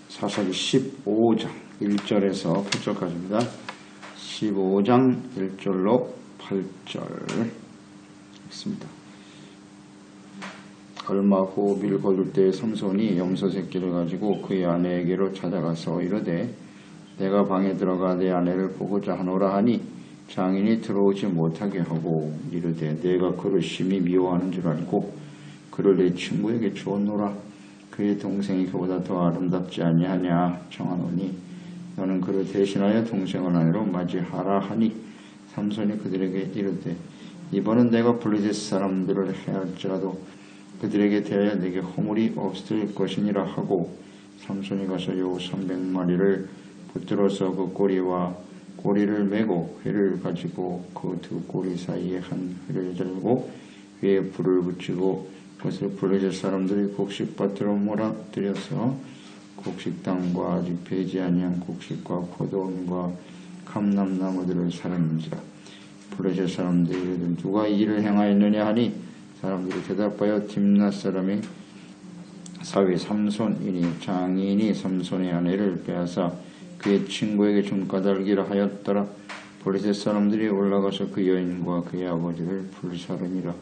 사사기 15장 1절에서 8절까지입니다. 15장 1절로 8절 있습니다. 얼마 후 밀 거둘 때 삼손이 염소 새끼를 가지고 그의 아내에게로 찾아가서 이르되 내가 방에 들어가 내 아내를 보고자 하노라 하니 장인이 들어오지 못하게 하고 이르되 내가 그를 심히 미워하는 줄 알고 그를 내 친구에게 주었노라. 그의 동생이 그보다 더 아름답지 아니하냐 청하노니 너는 그를 대신하여 동생을 아내로 맞이하라 하니 삼손이 그들에게 이르되 이번은 내가 블레셋 사람들을 해할지라도 그들에게 대하여 내게 허물이 없을 것이니라 하고 삼손이 가서 요 300마리를 붙들어서 그 꼬리와 꼬리를 메고 회를 가지고 그 두 꼬리 사이에 한 회를 들고 위에 불을 붙이고 그것을 블레셋 사람들이 곡식밭으로 몰아들여서 곡식당과 아직 배지 아니한 곡식과 포도원과 감람나무들을 살았는지라. 블레셋 사람들이 이르되 누가 이 일을 행하였느냐 하니 사람들이 대답하여 딥낫 사람의 사위 삼손이니 장인이 삼손의 아내를 빼앗아 그의 친구에게 준 까닭이라 하였더라. 블레셋 사람들이 올라가서 그 여인과 그의 아버지를 불사르니라.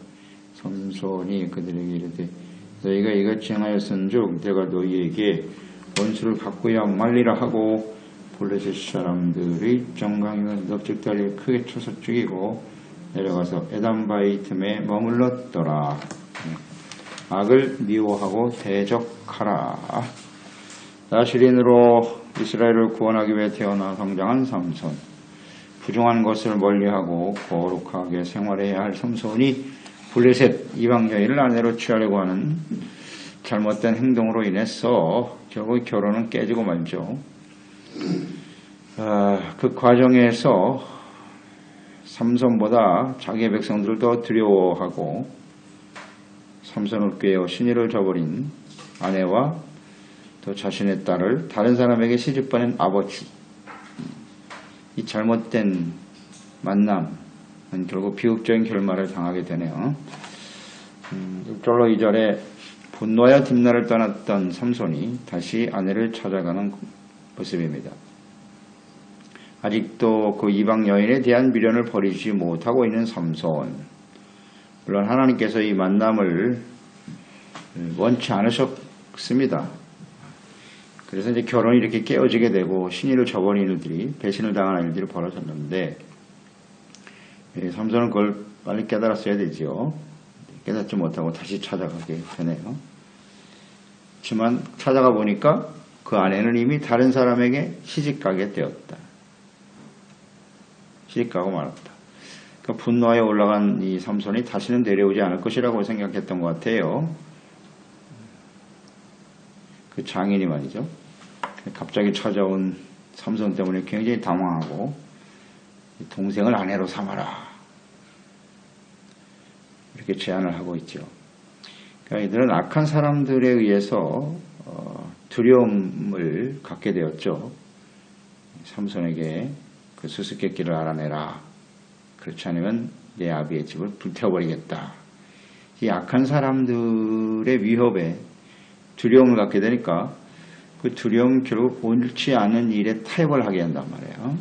삼손이 그들에게 이르되 너희가 이같이 행하였은즉 내가 너희에게 원수를 갚고야 말리라 하고 블레셋 사람들의 정강이와 넙죽다리를 크게 쳐서 죽이고 내려가서 에담바위 틈에 머물렀더라. 악을 미워하고 대적하라. 나시린으로 이스라엘을 구원하기 위해 태어나 성장한 삼손. 부정한 것을 멀리하고 거룩하게 생활해야 할 삼손이 블레셋 이방 여인을 아내로 취하려고 하는 잘못된 행동으로 인해서 결국 결혼은 깨지고 말죠. 그 과정에서 삼손보다 자기의 백성들을 더 두려워하고 삼손을 꾀어 신의를 저버린 아내와 또 자신의 딸을 다른 사람에게 시집보낸 아버지, 이 잘못된 만남은 결국 비극적인 결말을 당하게 되네요. 6절로 2절에 분노하여 딥나를 떠났던 삼손이 다시 아내를 찾아가는 모습입니다. 아직도 그 이방 여인에 대한 미련을 버리지 못하고 있는 삼손. 물론 하나님께서 이 만남을 원치 않으셨습니다. 그래서 이제 결혼이 이렇게 깨어지게 되고 신의를 저버린 일들이, 배신을 당하는 일들이 벌어졌는데 삼손은 그걸 빨리 깨달았어야 되죠. 깨닫지 못하고 다시 찾아가게 되네요. 하지만 찾아가 보니까 그 아내는 이미 다른 사람에게 시집가게 되었다. 시집가고 말았다. 그러니까 분노하여 올라간 이 삼손이 다시는 내려오지 않을 것이라고 생각했던 것 같아요. 그 장인이 말이죠. 갑자기 찾아온 삼손 때문에 굉장히 당황하고 동생을 아내로 삼아라. 이렇게 제안을 하고 있죠. 그러니까 이들은 악한 사람들에 의해서 두려움을 갖게 되었죠. 삼손에게 그 수수께끼를 알아내라. 그렇지 않으면 내 아비의 집을 불태워버리겠다. 이 악한 사람들의 위협에 두려움을 갖게 되니까 그 두려움 결국 옳지 않은 일에 타협을 하게 한단 말이에요.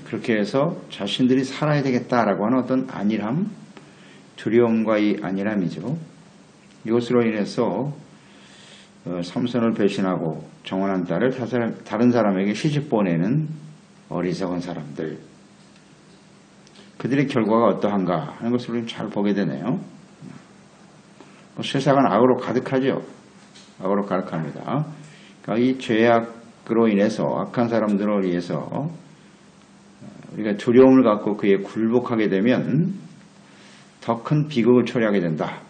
그렇게 해서 자신들이 살아야 되겠다라고 하는 어떤 안일함, 두려움과 이 안일함이죠. 이것으로 인해서 삼손을 배신하고 정혼한 딸을 다른 사람에게 시집 보내는 어리석은 사람들. 그들의 결과가 어떠한가 하는 것을 우리는 잘 보게 되네요. 세상은 악으로 가득하죠. 악으로 가득합니다. 그러니까 이 죄악으로 인해서 악한 사람들을 위해서 우리가 두려움을 갖고 그에 굴복하게 되면 더 큰 비극을 초래하게 된다.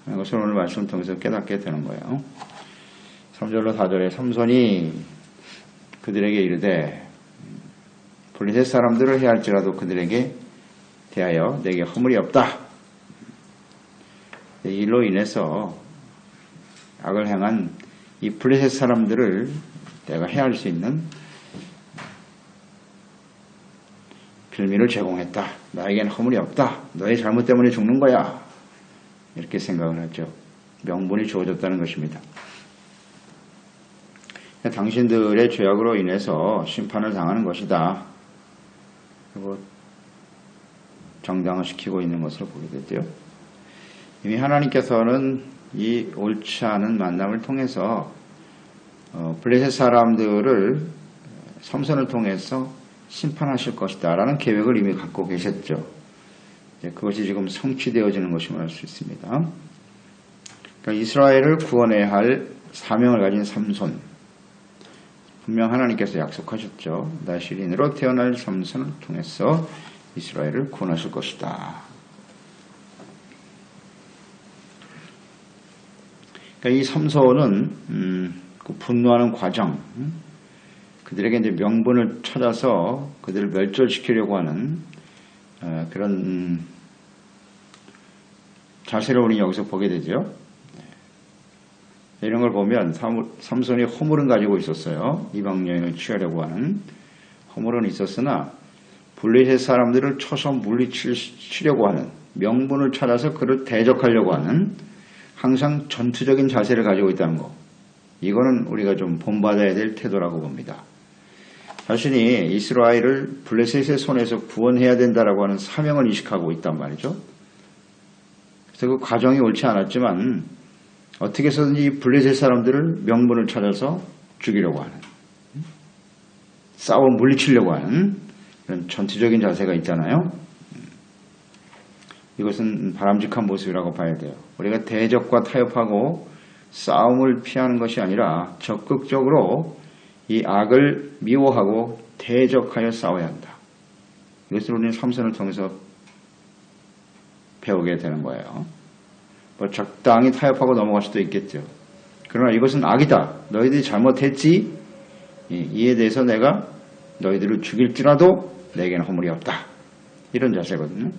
하는 것을 오늘 말씀을 통해서 깨닫게 되는 거예요. 3절로 4절에 삼손이 그들에게 이르되 블레셋 사람들을 해할지라도 그들에게 대하여 내게 허물이 없다. 이 일로 인해서 악을 행한 이 블레셋 사람들을 내가 해할 수 있는 빌미를 제공했다. 나에게는 허물이 없다. 너의 잘못 때문에 죽는 거야. 이렇게 생각을 하죠. 명분이 주어졌다는 것입니다. 당신들의 죄악으로 인해서 심판을 당하는 것이다. 그리고 정당화시키고 있는 것을 보게 되죠. 이미 하나님께서는 이 옳지 않은 만남을 통해서 블레셋 사람들을 삼손을 통해서 심판하실 것이다 라는 계획을 이미 갖고 계셨죠. 그것이 지금 성취되어지는 것임을 알 수 있습니다. 그러니까 이스라엘을 구원해야 할 사명을 가진 삼손, 분명 하나님께서 약속하셨죠. 나실인으로 태어날 삼손을 통해서 이스라엘을 구원하실 것이다. 그러니까 이 삼손은 그 분노하는 과정, 그들에게 이제 명분을 찾아서 그들을 멸절시키려고 하는 그런 자세를 우리 여기서 보게 되죠. 이런 걸 보면 삼손이 허물은 가지고 있었어요. 이방 여인을 취하려고 하는 허물은 있었으나 블레셋 사람들을 쳐서 물리치려고 하는, 명분을 찾아서 그를 대적하려고 하는 항상 전투적인 자세를 가지고 있다는 것, 이거는 우리가 좀 본받아야 될 태도라고 봅니다. 자신이 이스라엘을 블레셋의 손에서 구원해야 된다라고 하는 사명을 인식하고 있단 말이죠. 그래서 그 과정이 옳지 않았지만 어떻게 해서든지 블레셋 사람들을 명분을 찾아서 죽이려고 하는, 싸워 물리치려고 하는 그런 전투적인 자세가 있잖아요. 이것은 바람직한 모습이라고 봐야 돼요. 우리가 대적과 타협하고 싸움을 피하는 것이 아니라 적극적으로 이 악을 미워하고 대적하여 싸워야 한다. 이것을 우리는 삼손을 통해서 배우게 되는 거예요. 뭐 적당히 타협하고 넘어갈 수도 있겠죠. 그러나 이것은 악이다. 너희들이 잘못했지. 이에 대해서 내가 너희들을 죽일지라도 내게는 허물이 없다. 이런 자세거든요.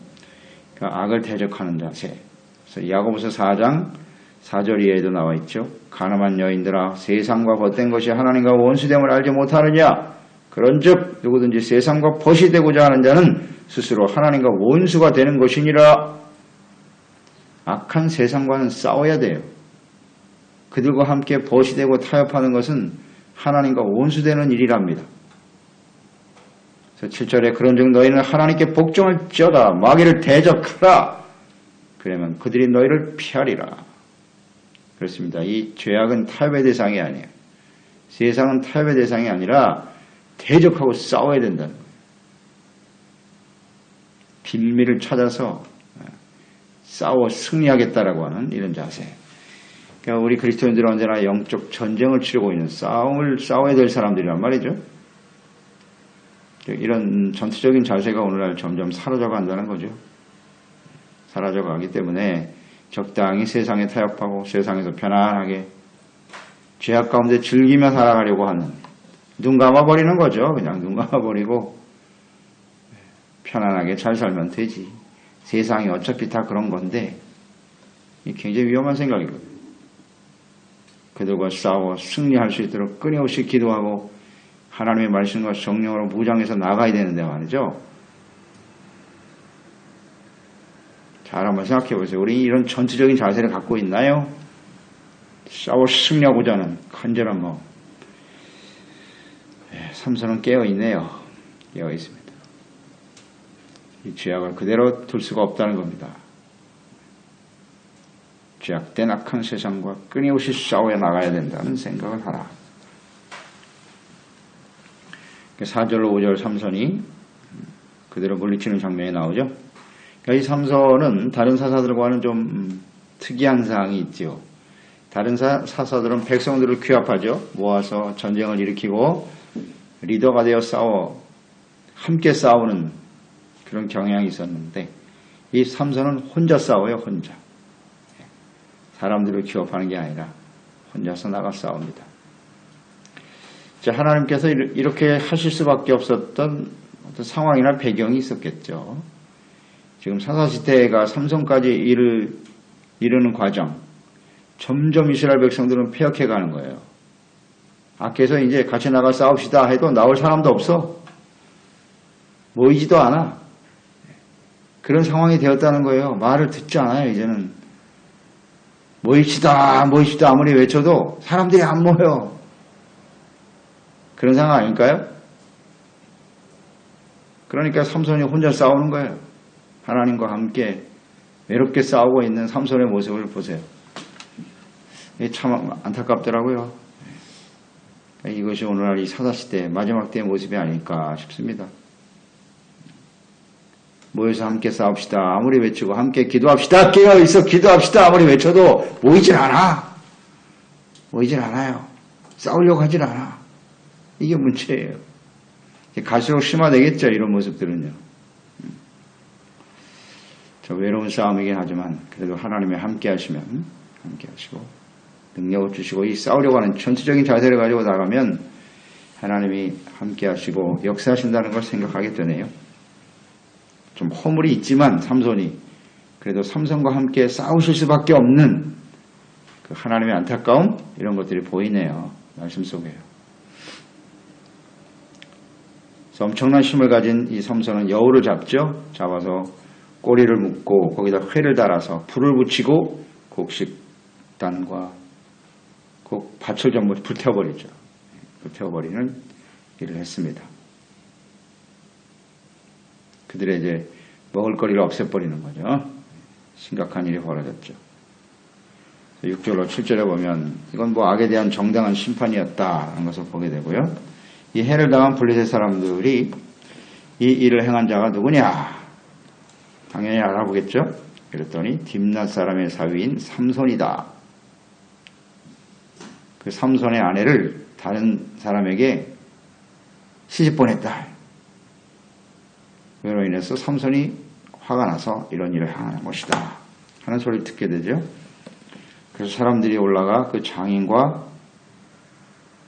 그러니까 악을 대적하는 자세. 그래서 야고보서 4장 4절 이하에도 나와 있죠. 가늠한 여인들아, 세상과 벗된 것이 하나님과 원수됨을 알지 못하느냐. 그런즉 누구든지 세상과 벗이 되고자 하는 자는 스스로 하나님과 원수가 되는 것이니라. 악한 세상과는 싸워야 돼요. 그들과 함께 벗이 되고 타협하는 것은 하나님과 원수되는 일이랍니다. 그래서 7절에 그런즉 너희는 하나님께 복종할지어다. 마귀를 대적하라. 그러면 그들이 너희를 피하리라. 그렇습니다. 이 죄악은 타협의 대상이 아니에요. 세상은 타협의 대상이 아니라 대적하고 싸워야 된다는 거예요. 빌미를 찾아서 싸워 승리하겠다라고 하는 이런 자세. 그러니까 우리 그리스도인들은 언제나 영적 전쟁을 치르고 있는 싸움을 싸워야 될 사람들이란 말이죠. 이런 전투적인 자세가 오늘날 점점 사라져 간다는 거죠. 사라져 가기 때문에 적당히 세상에 타협하고 세상에서 편안하게 죄악 가운데 즐기며 살아가려고 하는, 눈 감아버리는 거죠. 그냥 눈 감아버리고 편안하게 잘 살면 되지. 세상이 어차피 다 그런 건데, 굉장히 위험한 생각이거든요. 그들과 싸워 승리할 수 있도록 끊임없이 기도하고 하나님의 말씀과 성령으로 무장해서 나가야 되는데 말이죠. 잘 한번 생각해 보세요. 우리 이런 전투적인 자세를 갖고 있나요? 싸워 승리하고자 하는 간절한 삼손은 깨어있네요. 깨어있습니다. 이 죄악을 그대로 둘 수가 없다는 겁니다. 죄악된 악한 세상과 끊임없이 싸워 나가야 된다는 생각을 하라. 4절로 5절 삼손이 그대로 물리치는 장면이 나오죠. 이 삼손은 다른 사사들과는 좀 특이한 사항이 있죠. 다른 사사들은 백성들을 규합하죠. 모아서 전쟁을 일으키고 리더가 되어 함께 싸우는 그런 경향이 있었는데, 이 삼손은 혼자 싸워요. 혼자. 사람들을 규합하는 게 아니라 혼자서 나가 싸웁니다. 하나님께서 이렇게 하실 수밖에 없었던 어떤 상황이나 배경이 있었겠죠. 지금 사사시대가 삼손까지 이르는 과정, 점점 이스라엘 백성들은 폐역해 가는 거예요. 앞에서 이제 같이 나가 싸웁시다 해도 나올 사람도 없어. 모이지도 않아. 그런 상황이 되었다는 거예요. 말을 듣지 않아요, 이제는. 모입시다, 모입시다 아무리 외쳐도 사람들이 안 모여. 그런 상황 아닐까요? 그러니까 삼손이 혼자 싸우는 거예요. 하나님과 함께 외롭게 싸우고 있는 삼손의 모습을 보세요. 이게 참 안타깝더라고요. 이것이 오늘날 이 사사시대 마지막 때의 모습이 아닐까 싶습니다. 모여서 함께 싸웁시다. 아무리 외치고 함께 기도합시다. 깨어있어 기도합시다. 아무리 외쳐도 모이질 않아. 모이질 않아요. 싸우려고 하질 않아. 이게 문제예요. 갈수록 심화되겠죠. 이런 모습들은요. 저 외로운 싸움이긴 하지만 그래도 하나님이 함께 하시면 함께 하시고 능력을 주시고 이 싸우려고 하는 전투적인 자세를 가지고 나가면 하나님이 함께 하시고 역사하신다는 걸 생각하게 되네요. 좀 허물이 있지만 삼손이 그래도 삼손과 함께 싸우실 수밖에 없는 그 하나님의 안타까움 이런 것들이 보이네요. 말씀 속에요. 그래서 엄청난 힘을 가진 이 삼손은 여우를 잡죠. 잡아서 꼬리를 묶고 거기다 회를 달아서 불을 붙이고 곡식단과 밭을 전부 불태워버리죠. 불태워버리는 일을 했습니다. 그들의 이제 먹을거리를 없애버리는 거죠. 심각한 일이 벌어졌죠. 6절로 7절에 보면 이건 뭐 악에 대한 정당한 심판이었다는 것을 보게 되고요. 이 해를 당한 블레셋 사람들이 이 일을 행한 자가 누구냐? 당연히 알아보겠죠. 그랬더니 딥낫 사람의 사위인 삼손이다. 그 삼손의 아내를 다른 사람에게 시집보냈다. 그로 인해서 삼손이 화가 나서 이런 일을 행하는 것이다 하는 소리를 듣게 되죠. 그래서 사람들이 올라가 그 장인과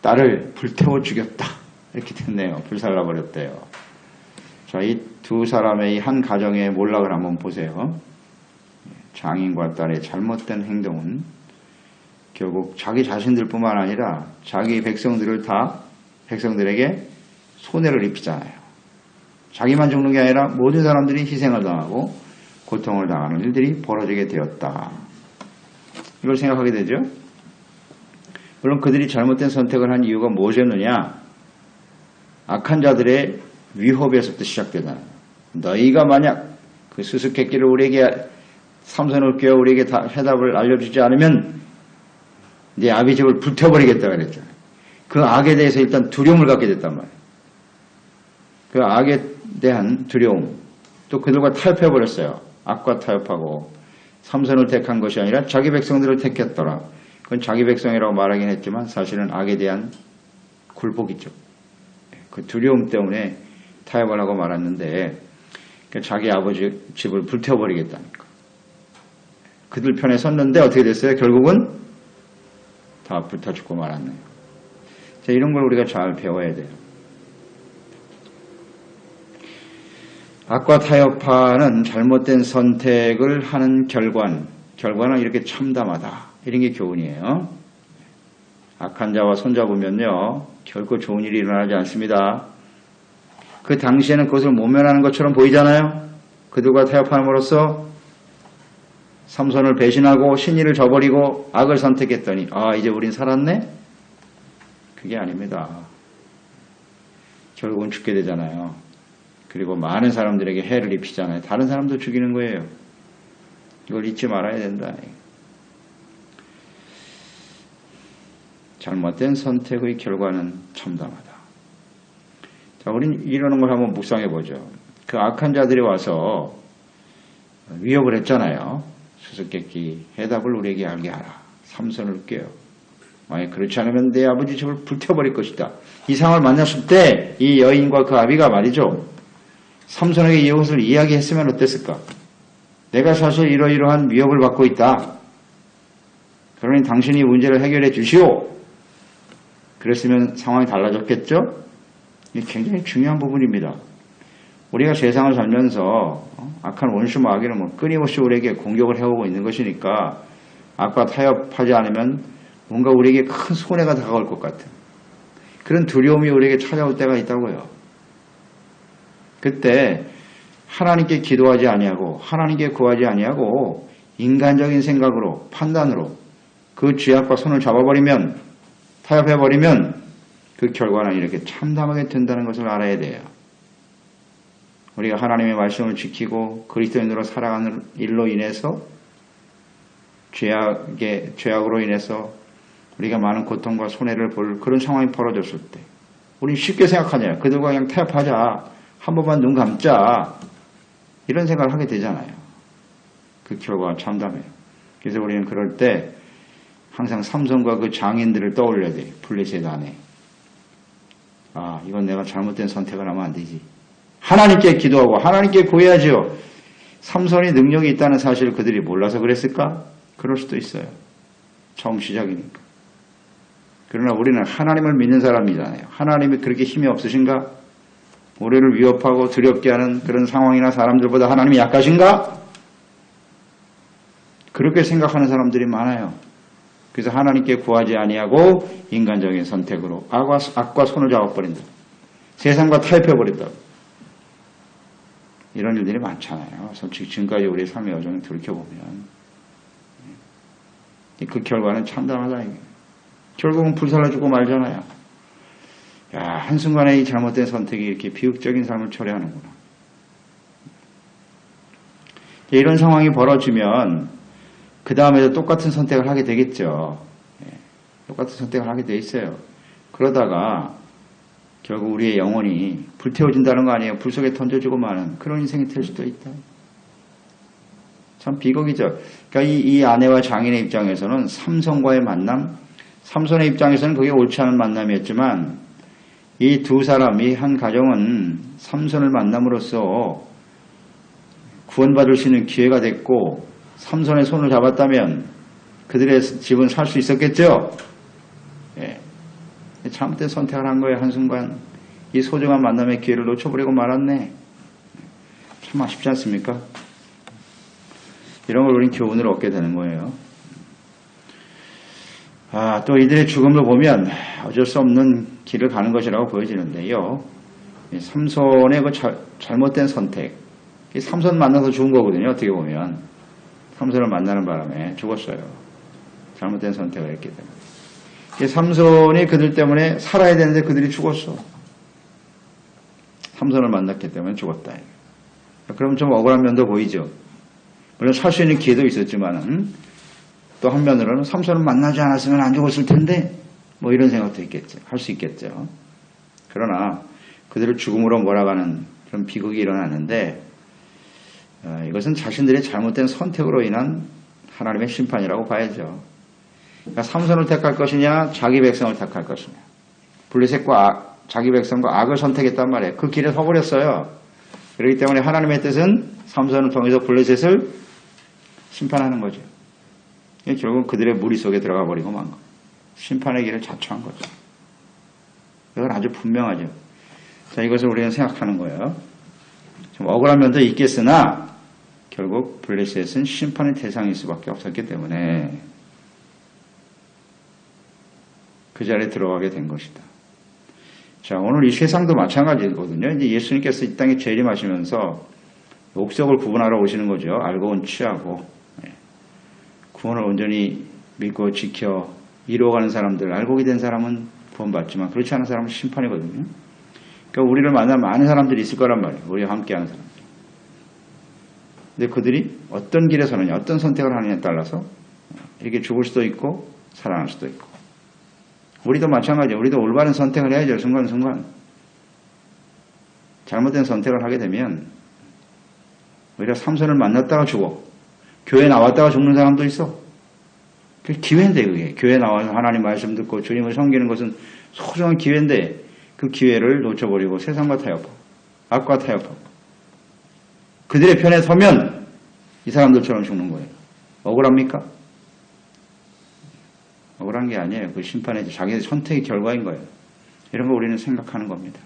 딸을 불태워 죽였다. 이렇게 됐네요. 불살라버렸대요. 자, 이 두 사람의 한 가정의 몰락을 한번 보세요. 장인과 딸의 잘못된 행동은 결국 자기 자신들뿐만 아니라 자기 백성들에게 손해를 입히잖아요. 자기만 죽는 게 아니라 모든 사람들이 희생을 당하고 고통을 당하는 일들이 벌어지게 되었다. 이걸 생각하게 되죠. 물론 그들이 잘못된 선택을 한 이유가 무엇이었느냐? 악한 자들의 위협에서부터 시작되잖아요. 너희가 만약 그 수수께끼를 우리에게 삼손을 꿰어 우리에게 해답을 알려주지 않으면 네 아비 집을 불태워버리겠다 그랬잖아요. 그 악에 대해서 일단 두려움을 갖게 됐단 말이에요. 그 악에 대한 두려움, 또 그들과 타협해버렸어요. 악과 타협하고 삼손을 택한 것이 아니라 자기 백성들을 택했더라. 그건 자기 백성이라고 말하긴 했지만 사실은 악에 대한 굴복이죠. 그 두려움 때문에 타협을 하고 말았는데 자기 아버지 집을 불태워버리겠다니까. 그들 편에 섰는데 어떻게 됐어요? 결국은 다 불타 죽고 말았네요. 자, 이런 걸 우리가 잘 배워야 돼요. 악과 타협하는 잘못된 선택을 하는 결과는 이렇게 참담하다. 이런 게 교훈이에요. 악한 자와 손잡으면요 결코 좋은 일이 일어나지 않습니다. 그 당시에는 그것을 모면하는 것처럼 보이잖아요. 그들과 타협함으로써 삼손을 배신하고 신의를 저버리고 악을 선택했더니 이제 우린 살았네? 그게 아닙니다. 결국은 죽게 되잖아요. 그리고 많은 사람들에게 해를 입히잖아요. 다른 사람도 죽이는 거예요. 이걸 잊지 말아야 된다. 잘못된 선택의 결과는 참담하다. 자, 우린 이러는 걸 한번 묵상해 보죠. 그 악한 자들이 와서 위협을 했잖아요. 수수께끼 해답을 우리에게 알게 하라. 삼손을 꿰어. 만약 그렇지 않으면 내 아버지 집을 불태워버릴 것이다. 이 상황을 만났을 때 이 여인과 그 아비가 말이죠. 삼손에게 이것을 이야기했으면 어땠을까? 내가 사실 이러이러한 위협을 받고 있다. 그러니 당신이 문제를 해결해 주시오. 그랬으면 상황이 달라졌겠죠? 이게 굉장히 중요한 부분입니다. 우리가 세상을 살면서 악한 원수 마귀는 끊임없이 우리에게 공격을 해오고 있는 것이니까 악과 타협하지 않으면 뭔가 우리에게 큰 손해가 다가올 것 같은 그런 두려움이 우리에게 찾아올 때가 있다고요. 그때 하나님께 기도하지 아니하고 하나님께 구하지 아니하고 인간적인 생각으로 판단으로 그 죄악과 손을 잡아버리면, 타협해버리면 그 결과는 이렇게 참담하게 된다는 것을 알아야 돼요. 우리가 하나님의 말씀을 지키고 그리스도인으로 살아가는 일로 인해서 죄악으로 인해서 우리가 많은 고통과 손해를 볼 그런 상황이 벌어졌을 때 우리는 쉽게 생각하잖아요. 그들과 그냥 타협하자. 한 번만 눈 감자. 이런 생각을 하게 되잖아요. 그 결과가 참담해요. 그래서 우리는 그럴 때 항상 삼손과 그 장인들을 떠올려야 돼요. 블레셋 안에. 아, 이건 내가 잘못된 선택을 하면 안 되지. 하나님께 기도하고 하나님께 구해야죠. 삼손이 능력이 있다는 사실을 그들이 몰라서 그랬을까? 그럴 수도 있어요. 처음 시작이니까. 그러나 우리는 하나님을 믿는 사람이잖아요. 하나님이 그렇게 힘이 없으신가? 우리를 위협하고 두렵게 하는 그런 상황이나 사람들보다 하나님이 약하신가? 그렇게 생각하는 사람들이 많아요. 그래서 하나님께 구하지 아니하고 인간적인 선택으로 악과 손을 잡아버린다. 세상과 타협해버린다. 이런 일들이 많잖아요. 솔직히 지금까지 우리의 삶의 여정을 돌이켜보면 그 결과는 참담하다. 결국은 불살라주고 말잖아요. 야, 한순간에 이 잘못된 선택이 이렇게 비극적인 삶을 초래하는구나. 이런 상황이 벌어지면 그 다음에도 똑같은 선택을 하게 되겠죠. 똑같은 선택을 하게 돼 있어요. 그러다가 결국 우리의 영혼이 불태워진다는 거 아니에요. 불 속에 던져지고 마는 그런 인생이 될 수도 있다. 참 비극이죠. 그러니까 이 아내와 장인의 입장에서는 삼손과의 만남, 삼손의 입장에서는 그게 옳지 않은 만남이었지만 이 두 사람, 이 한 가정은 삼손을 만남으로써 구원받을 수 있는 기회가 됐고 삼손의 손을 잡았다면 그들의 집은 살 수 있었겠죠. 예. 잘못된 선택을 한 거예요. 한순간 이 소중한 만남의 기회를 놓쳐버리고 말았네. 참 아쉽지 않습니까? 이런 걸 우리는 교훈을 얻게 되는 거예요. 또 이들의 죽음을 보면 어쩔 수 없는 길을 가는 것이라고 보여지는데요. 삼손의 그 잘못된 선택, 삼손 만나서 죽은 거거든요. 어떻게 보면 삼손을 만나는 바람에 죽었어요. 잘못된 선택을 했기 때문에. 삼손이 그들 때문에 살아야 되는데 그들이 죽었어. 삼손을 만났기 때문에 죽었다. 그럼 좀 억울한 면도 보이죠. 물론 살 수 있는 기회도 있었지만은 또 한면으로는 삼손을 만나지 않았으면 안 죽었을 텐데 뭐 이런 생각도 있겠죠. 할 수 있겠죠. 그러나 그들을 죽음으로 몰아가는 그런 비극이 일어났는데 이것은 자신들의 잘못된 선택으로 인한 하나님의 심판이라고 봐야죠. 그러니까 삼손을 택할 것이냐 자기 백성을 택할 것이냐. 블레셋과 자기 백성과 악을 선택했단 말이에요. 그 길에 서버렸어요. 그렇기 때문에 하나님의 뜻은 삼손을 통해서 블레셋을 심판하는 거죠. 결국 그들의 무리 속에 들어가 버리고 만 거. 심판의 길을 자초한 거죠. 이건 아주 분명하죠. 자, 이것을 우리는 생각하는 거예요. 좀 억울한 면도 있겠으나 결국 블레셋은 심판의 대상일 수밖에 없었기 때문에 그 자리에 들어가게 된 것이다. 자, 오늘 이 세상도 마찬가지거든요. 이제 예수님께서 이 땅에 재림하시면서 옥석을 구분하러 오시는 거죠. 알고는 취하고. 구원을 온전히 믿고 지켜 이루어가는 사람들, 알고게 된 사람은 구원받지만 그렇지 않은 사람은 심판이거든요. 그러니까 우리를 만난 많은 사람들이 있을 거란 말이에요. 우리와 함께하는 사람들. 근데 그들이 어떤 길에 서느냐, 어떤 선택을 하느냐에 따라서 이렇게 죽을 수도 있고 살아날 수도 있고. 우리도 마찬가지예요. 우리도 올바른 선택을 해야죠. 순간순간. 잘못된 선택을 하게 되면 오히려 삼손을 만났다가 죽어. 교회 나왔다가 죽는 사람도 있어. 그게 기회인데 그게. 교회 나와서 하나님 말씀 듣고 주님을 섬기는 것은 소중한 기회인데 그 기회를 놓쳐버리고 세상과 타협하고 악과 타협하고 그들의 편에 서면 이 사람들처럼 죽는 거예요. 억울합니까? 억울한 게 아니에요. 그 심판의 자기의 선택의 결과인 거예요. 이런 거 우리는 생각하는 겁니다.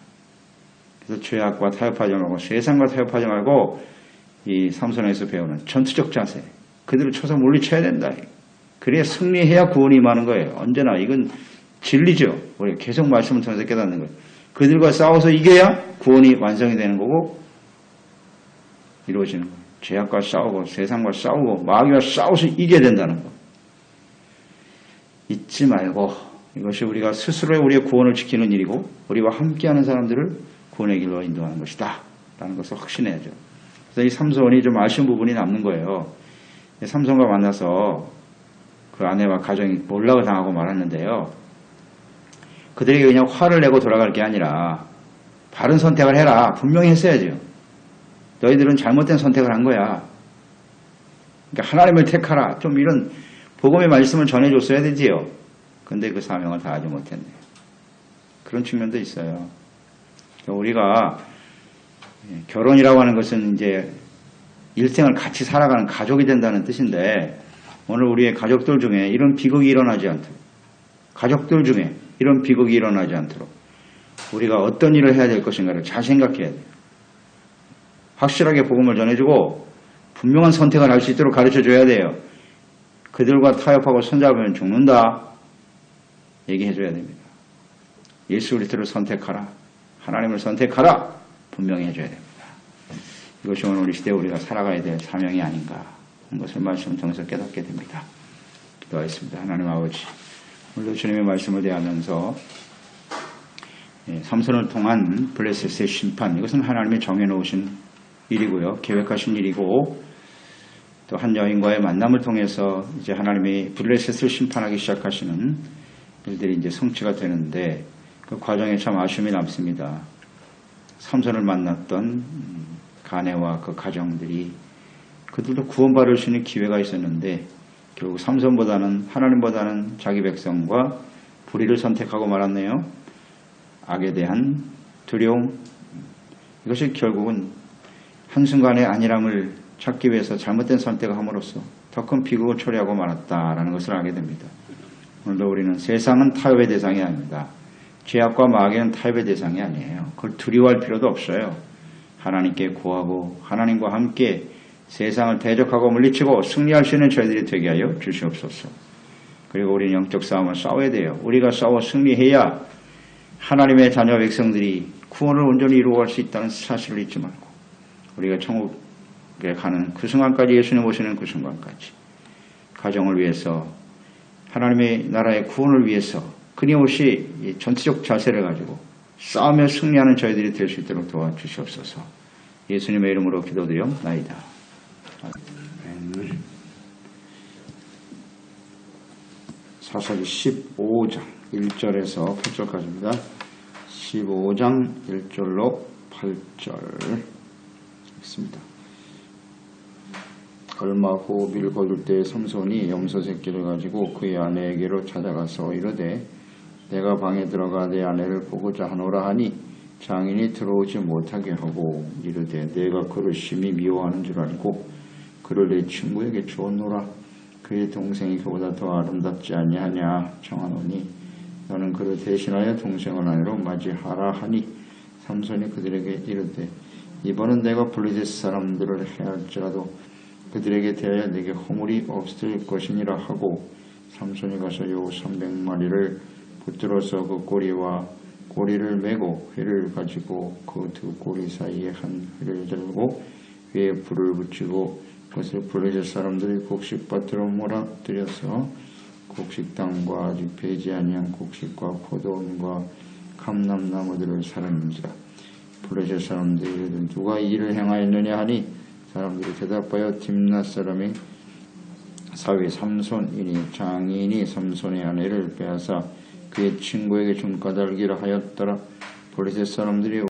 그래서 죄악과 타협하지 말고 세상과 타협하지 말고 이 삼손에서 배우는 전투적 자세. 그들을 쳐서 물리쳐야 된다. 그래야 승리해야 구원이 임하는 거예요. 언제나 이건 진리죠. 우리가 계속 말씀을 통해서 깨닫는 거예요. 그들과 싸워서 이겨야 구원이 완성이 되는 거고 이루어지는 거예요. 죄악과 싸우고 세상과 싸우고 마귀와 싸워서 이겨야 된다는 거. 잊지 말고 이것이 우리가 스스로의 우리의 구원을 지키는 일이고 우리와 함께하는 사람들을 구원의 길로 인도하는 것이다 라는 것을 확신해야죠. 그래서 이 삼손이 좀 아쉬운 부분이 남는 거예요. 삼손과 만나서 그 아내와 가정이 몰락을 당하고 말았는데요. 그들에게 그냥 화를 내고 돌아갈 게 아니라 바른 선택을 해라. 분명히 했어야죠. 너희들은 잘못된 선택을 한 거야. 그러니까 하나님을 택하라. 좀 이런 복음의 말씀을 전해줬어야 되지요. 근데 그 사명을 다하지 못했네요. 그런 측면도 있어요. 우리가 결혼이라고 하는 것은 이제 일생을 같이 살아가는 가족이 된다는 뜻인데 오늘 우리의 가족들 중에 이런 비극이 일어나지 않도록 가족들 중에 이런 비극이 일어나지 않도록 우리가 어떤 일을 해야 될 것인가를 잘 생각해야 돼요. 확실하게 복음을 전해주고 분명한 선택을 할 수 있도록 가르쳐줘야 돼요. 그들과 타협하고 손잡으면 죽는다. 얘기해줘야 됩니다. 예수 그리스도를 선택하라. 하나님을 선택하라. 분명히 해줘야 됩니다. 이것이 오늘 우리 시대에 우리가 살아가야 될 사명이 아닌가 하는 것을 말씀을 통해서 깨닫게 됩니다. 기도하겠습니다. 하나님 아버지, 오늘도 주님의 말씀을 대하면서 삼손을 통한 블레셋의 심판, 이것은 하나님이 정해놓으신 일이고요. 계획하신 일이고 또 한 여인과의 만남을 통해서 이제 하나님이 블레셋을 심판하기 시작하시는 일들이 이제 성취가 되는데 그 과정에 참 아쉬움이 남습니다. 삼손을 만났던 가네와 그 가정들이 그들도 구원받을 수 있는 기회가 있었는데 결국 삼손보다는 하나님보다는 자기 백성과 불의를 선택하고 말았네요. 악에 대한 두려움, 이것이 결국은 한순간의 안일함을 찾기 위해서 잘못된 선택을 함으로써 더 큰 비극을 초래하고 말았다라는 것을 알게 됩니다. 오늘도 우리는 세상은 타협의 대상이 아닙니다. 죄악과 마귀는 타협의 대상이 아니에요. 그걸 두려워할 필요도 없어요. 하나님께 구하고 하나님과 함께 세상을 대적하고 물리치고 승리할 수 있는 저희들이 되게 하여 주시옵소서. 그리고 우리는 영적 싸움을 싸워야 돼요. 우리가 싸워 승리해야 하나님의 자녀 백성들이 구원을 온전히 이루어갈 수 있다는 사실을 잊지 말고 우리가 천국에 가는 그 순간까지, 예수님 오시는 그 순간까지 가정을 위해서 하나님의 나라의 구원을 위해서 끊임없이 전투적 자세를 가지고 싸우며 승리하는 저희들이 될 수 있도록 도와주시옵소서. 예수님의 이름으로 기도드리옵나이다. 사사기 15장 1절에서 8절까지입니다. 15장 1절로 8절 있습니다. 얼마 후 밀 거둘 때 삼손이 염소 새끼를 가지고 그의 아내에게로 찾아가서 이르되 내가 방에 들어가 내 아내를 보고자 하노라 하니 장인이 들어오지 못하게 하고 이르되 내가 그를 심히 미워하는 줄 알고 그를 내 친구에게 주었노라. 그의 동생이 그보다 더 아름답지 아니하냐 청하노니 너는 그를 대신하여 동생을 아내로 맞이하라 하니 삼손이 그들에게 이르되 이번은 내가 블레셋 사람들을 해할지라도 그들에게 대하여 내게 허물이 없을 것이니라 하고 삼손이 가서 요 300마리를 붙들어서 그 꼬리와 꼬리를 메고 회를 가지고 그 두 꼬리 사이에 한 회를 들고 위에 불을 붙이고 그것을 블레셋 사람들이 곡식밭으로 몰아들여서 곡식당과 아직 배지 아니한 곡식과 포도원과 감람나무들을 살았는지라. 블레셋 사람들이 이르되 누가 이 일을 행하였느냐 하니 사람들이 대답하여 딥낫 사람의 사위 삼손이니 장인이 삼손의 아내를 빼앗아 그의 친구에게 준 까닭이라 하였더라. 블레셋 사람들이